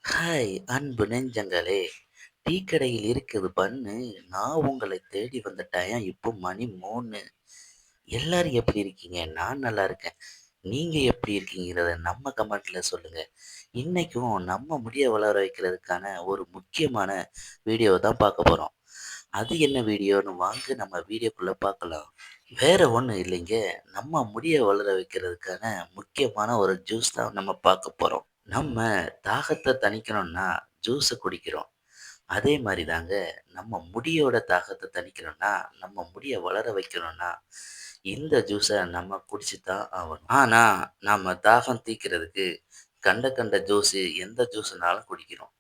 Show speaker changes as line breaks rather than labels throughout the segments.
Hi அன்பு நெஞ்சங்களே! Tea கடையில் இருக்குது பன்னு. நான் உங்களை தேடி வந்த டயம் இப்போ மணி 3. எல்லாரும் எப்படி இருக்கீங்க? நான் நல்லா இருக்கேன். நீங்க எப்படி இருக்கீங்கிறத நம்ம கமெண்ட்ல சொல்லுங்க. இன்னைக்கும் நம்ம முடிய வளர வைக்கிறதுக்கான ஒரு முக்கியமான வீடியோவ தான் பார்க்க போறோம். அது என்ன வீடியோன்னு வாங்க நம்ம வீடியோக்குள்ள பார்க்கலாம். வேற ஒண்ணும் இல்லைங்க. நம்ம முடிய வளர வைக்கிறதுக்கான முக்கியமான ஒரு ஜூஸ் தான் நம்ம பார்க்க போறோம். நம்ம தாகத்த தணிக்கணும்னா ஜூஸ குடிக்கிறோம். அதே மாரி தாங்க நம்ம முடியோட தாகத்த தணிக்கணும்னா, நம்ம முடிய வளர வைக்கணும்னா, இந்த ஜூஸ நம்ம குடிச்சு தான் ஆகணும். ஆனா, நம்ம தாகம் தீர்க்கிறதுக்கு கண்ட கண்ட ஜூஸு எந்த ஜூஸுனாலும் குடிக்கிறோம்.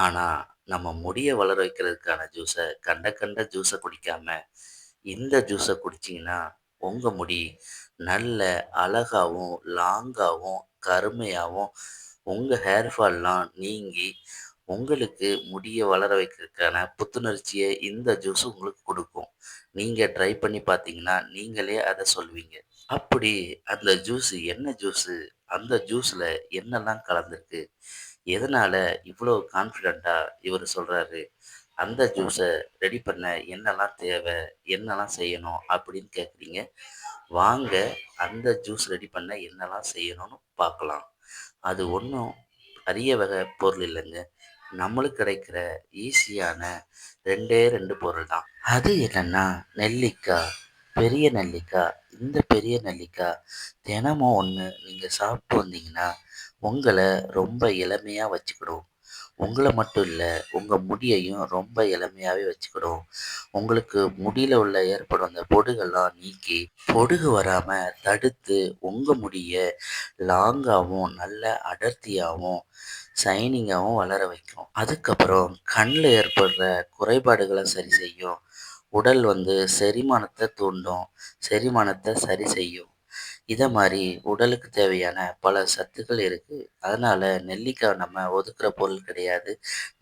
ஆனா, நம்ம முடிய வளர வைக்கிறதுக்கான ஜூஸ கண்ட கண்ட ஜூஸ குடிக்காம, இந்த ஜூஸ குடிச்சீங்கன்னா, உங்க முடி நல்ல அழகாவும், லாங்காவும், கருமையாவும், உங்க ஹேர் ஃபால்லாம் நீங்கி, உங்களுக்கு முடிய வளர வைக்கிறதுக்கான புத்துணர்ச்சிய இந்த ஜூஸ் உங்களுக்கு குடுக்கும். நீங்க ட்ரை பண்ணி பார்த்தீங்கன்னா, நீங்களே அத சொல்வீங்க. அப்படி அந்த ஜூஸு என்ன ஜூஸு? அந்த ஜூஸ்ல என்னலாம் கலந்திருக்கு? எதனால இவ்வளோ கான்ஃபிடென்ட்டா இவரு சொல்றாரு? அந்த ஜூஸ ரெடி பண்ண என்னலாம் தேவை? என்னலாம் செய்யணும்? அப்படின்னு கேட்குறீங்க. வாங்க அந்த ஜூஸ் ரெடி பண்ண என்னலாம் செய்யணும்னு பார்க்கலாம். அது ஒண்ணும் அரிய வகை பொருள் இல்லங்க. நம்மளுக்கு கிடைக்கிற ஈஸியான 2 பொருள் தான். அது என்னன்னா நெல்லிக்காய். பெரிய நெல்லிக்காய். இந்த பெரிய நெல்லிக்காய் தினமும் 1 நீங்க சாப்பிட்டு வந்தீங்கன்னா, உங்கள ரொம்ப இளமையா வச்சுக்கிடும். உங்கள மட்டும் இல்ல, உங்க முடியையும் ரொம்ப இளமையாவே வச்சுக்கிடும். உங்களுக்கு முடியில உள்ள ஏற்படும் அந்த பொடுகெல்லாம் நீக்கி, பொடுகு வராம தடுத்து உங்க முடிய லாங்காவும், நல்ல அடர்த்தியாவும், ஷைனிங்காவும் வளர வைக்கும். அதுக்கப்புறம் கண்ல ஏற்படுற குறைபாடுகள சரி செய்யும். உடல் செரிமானத்த தூண்டும். செரிமானத்த சரி செய்யும். இத மாரி உடலுக்கு தேவையான பல சத்துக்கள் இருக்கு. அதனால நெல்லிக்காவ நம்ம ஒதுக்குற பொருள் கிடையாது.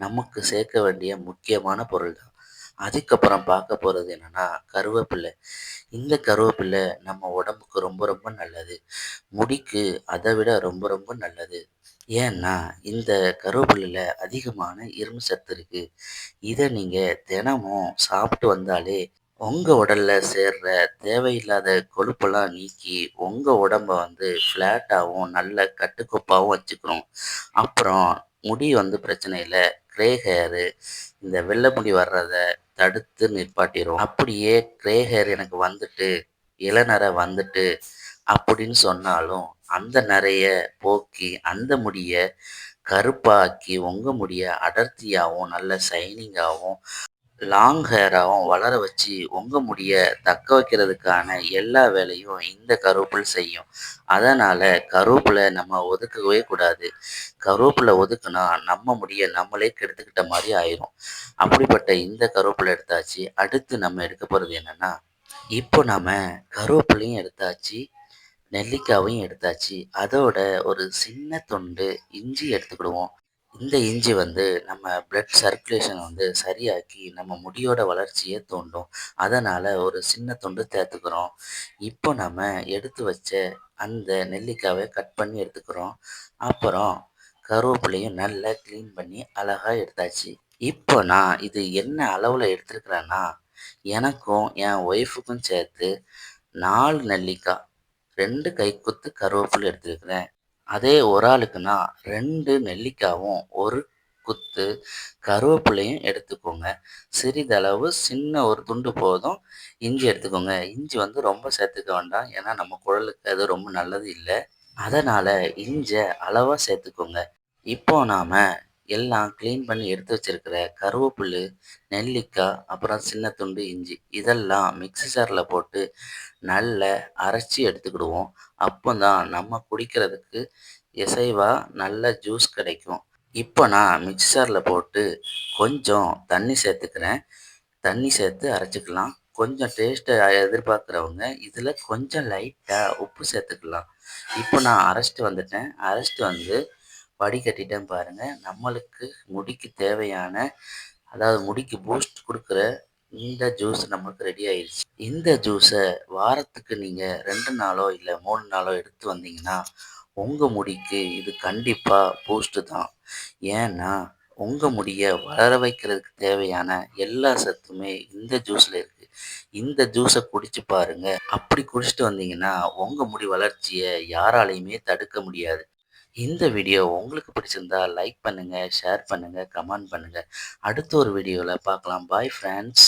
நமக்கு சேர்க்க வேண்டிய முக்கியமான பொருள் தான். அதுக்கப்புறம் பார்க்க போறது என்னன்னா, கருவேப்பிலை. இந்த கருவேப்பிலை நம்ம உடம்புக்கு ரொம்ப ரொம்ப நல்லது. முடிக்கு அத விட ரொம்ப ரொம்ப நல்லது. ஏன்னா, இந்த கருவேப்பிலையில அதிகமான இரும்பு சத்து இருக்கு. இத நீங்க தினமும் சாப்பிட்டு வந்தாலே, உங்க உடல்ல சேர்ற தேவையில்லாத கொழுப்பெல்லாம் நீக்கி, உங்க உடம்ப ஃப்ளாட்டாவும், நல்ல கட்டுக்கோப்பாவும் வச்சுக்கும். அப்புறம் முடி பிரச்சனை இல்ல. கிரே ஹேரு, இந்த வெள்ள முடி வர்றத தடுத்து நிப்பாட்டிரும். அப்படியே கிரே ஹேர் எனக்கு வந்துட்டு, இளநரை வந்துட்டு அப்படின்னு சொன்னாலும், அந்த நரைய போக்கி, அந்த முடிய கருப்பாக்கி, உங்க முடிய அடர்த்தியாவும், நல்ல ஷைனிங்காவும், லாங் ஹேராவும் வளர வச்சு, உங்க முடிய தக்க வைக்கிறதுக்கான எல்லா வேலையும் இந்த கருவேப்பிலை செய்யும். அதனால கருவேப்பிலை நம்ம ஒதுக்கவே கூடாது. கருவேப்பிலை ஒதுக்குனா, நம்ம முடிய நம்மளே கெடுத்துக்கிட்ட மாரி ஆயிரும். அப்படிப்பட்ட இந்த கருவேப்பிலை எடுத்தாச்சு. அடுத்து நம்ம எடுக்க போறது என்னன்னா, இப்போ நாம கருவேப்பிலையும் எடுத்தாச்சு, நெல்லிக்காவையும் எடுத்தாச்சு. அதோட ஒரு சின்ன துண்டு இஞ்சி எடுத்துக்கிடுவோம். இந்த இஞ்சி நம்ம பிளட் சர்க்குலேஷன் சரியாக்கி, நம்ம முடியோட வளர்ச்சிய தூண்டும். அதனால ஒரு சின்ன துண்டு சேர்த்துக்கிறோம். இப்போ நம்ம எடுத்து வச்ச அந்த நெல்லிக்காவ கட் பண்ணி எடுத்துக்கிறோம். அப்புறம் கருவேப்பிலையும் நல்லா கிளீன் பண்ணி அழகா எடுத்தாச்சு. இப்போ நான் இது என்ன அளவுல எடுத்திருக்கிறேன்னா, எனக்கும் என் ஒய்ஃபுக்கும் சேர்த்து 4 நெல்லிக்காய், 2 கைக்குத்து கருவேப்பிலை எடுத்திருக்கிறேன். அதே ஒரு ஆளுக்குன்னா 2 நெல்லிக்காவும், 1 குத்து கருவேப்பிலையும் எடுத்துக்கோங்க. சிறிதளவு சின்ன ஒரு துண்டு போதும். இஞ்சி எடுத்துக்கோங்க. இஞ்சி ரொம்ப சேர்த்துக்க வேண்டாம். ஏன்னா நம்ம குடலுக்கு அது ரொம்ப நல்லது இல்ல. அதனால இஞ்ச அளவா சேர்த்துக்கோங்க. இப்போ நாம எல்லாம் கிளீன் பண்ணி எடுத்து வச்சிருக்கிற கருவேப்பிலை, நெல்லிக்காய், அப்புறம் சின்ன துண்டு இஞ்சி இதெல்லாம் மிக்ஸி ஜார்ல போட்டு நல்லா அரைச்சு எடுத்துக்கிடுவோம். அப்போதான் நம்ம குடிக்கிறதுக்கு இசைவா நல்ல ஜூஸ் கிடைக்கும். இப்போ நான் மிக்ஸி ஜார்ல போட்டு கொஞ்சம் தண்ணி சேர்த்துக்கிறேன். தண்ணி சேர்த்து அரைச்சுக்கலாம். கொஞ்சம் டேஸ்ட்ட எதிர்பார்க்குறவங்க இதில கொஞ்சம் லைட்டா உப்பு சேர்த்துக்கலாம். இப்போ நான் அரைச்சுட்டு வந்துட்டேன். அரைச்சுட்டு வடிகட்டிட்டேன் பாருங்க. நம்மளுக்கு முடிக்கு தேவையான அதாவது முடிக்கு பூஸ்ட் குடுக்குற இந்த ஜூஸ் நமக்கு ரெடி ஆயிருச்சு. இந்த ஜூஸ வாரத்துக்கு நீங்க 2 நாளோ, இல்ல 3 நாளோ எடுத்து வந்தீங்கன்னா, உங்க முடிக்கு இது கண்டிப்பா பூஸ்ட் தான். ஏன்னா, உங்க முடிய வளர வைக்கிறதுக்கு தேவையான எல்லா சத்துமே இந்த ஜூஸ்ல இருக்கு. இந்த ஜூஸ குடிச்சு பாருங்க. அப்படி குடிச்சிட்டு வந்தீங்கன்னா, உங்க முடி வளர்ச்சிய யாராலயுமே தடுக்க முடியாது. இந்த வீடியோ உங்களுக்கு பிடிச்சிருந்தா லைக் பண்ணுங்க, ஷேர் பண்ணுங்க, கமெண்ட் பண்ணுங்க. அடுத்த ஒரு வீடியோல பார்க்கலாம். பாய் ஃபிரெண்ட்ஸ்.